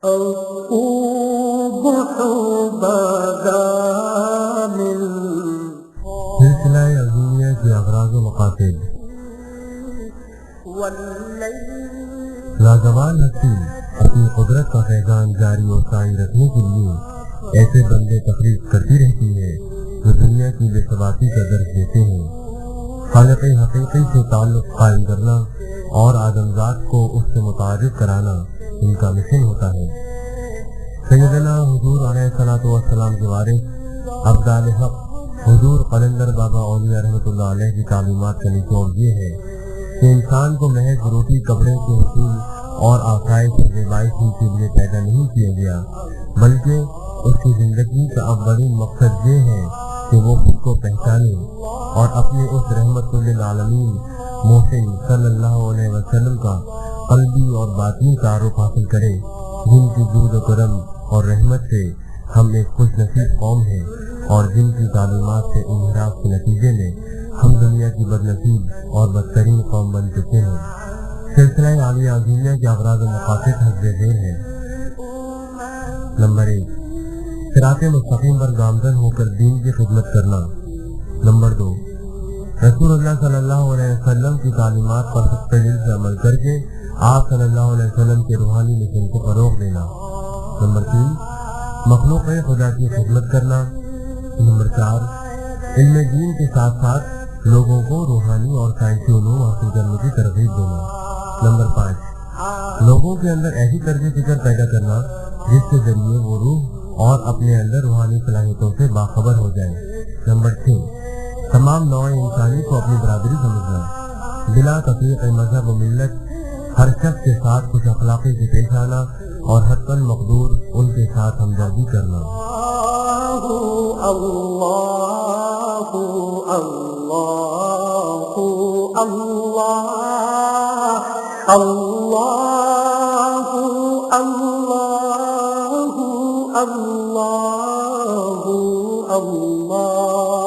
سلسلہ عظیمیہ کے اغراض و مقاصد۔ لازوال ہستی اپنی قدرت کا فیضان جاری و ساری رکھنے کے لیے ایسے بندے تخلیق کرتی رہتی ہے جو دنیا کی بے ثباتی کا درس دیتے ہیں۔ خالق حقیقی سے تعلق قائم کرنا اور آدمزاد کو اس سے متعارف کرانا ان کا مشن ہوتا ہے۔ سیدنا حضور علیہ الصلوۃ والسلام کے وارث ابدال حق حضور قلندر بابا اولیاء رحمۃ اللہ علیہ کی تعلیمات کا نچوڑ یہ ہے کہ انسان کو محض روٹی کپڑے کے حصول اور آسائش و زیبائشی کے لیے پیدا نہیں کیا گیا، بلکہ اس کی زندگی کا اولین مقصد یہ ہے کہ وہ خود کو پہچانے اور اپنے اس رحمت للعالمین محسن صلی اللہ علیہ وسلم کا قلبی اور باطنی تعارف حاصل کرے، جن کی جود و کرم اور رحمت سے ہم ایک خوش نصیب قوم ہیں اور جن کی تعلیمات سے انحراف کے نتیجے میں ہم دنیا کی بد نصیب اور بدترین قوم بن چکے ہیں۔ سلسلہ عالیہ عظیمیہ کے اغراض و مقاصد حسب ذیل ہیں۔ نمبر 1، صراط مستقیم پر گامزن ہو کر دین کی خدمت کرنا۔ نمبر 2، رسول اللہ صلی اللہ علیہ وسلم کی تعلیمات پر سخت دل سے عمل کر کے آپ صلی اللہ علیہ وسلم کے روحانی مشن کو فروغ دینا۔ نمبر 3، مخلوق خدا کی خدمت کرنا۔ نمبر 4، علم دین کے ساتھ ساتھ لوگوں کو روحانی اور سائنسی علوم حاصل کرنے کی ترغیب دینا۔ نمبر 5، لوگوں کے اندر ایسی طرز فکر پیدا کرنا جس کے ذریعے وہ روح اور اپنے اندر روحانی صلاحیتوں سے باخبر ہو جائے۔ نمبر 6، تمام نوع انسانی کو اپنی برادری سمجھنا، بلا تفریق مذہب و ملت ہر شخص کے ساتھ خوش اخلاقی سے پیش آنا اور حتاً مقدور ان کے ساتھ ہمدردی کرنا۔ اللہ اللہ اللہ اللہ اللہ اللہ اللہ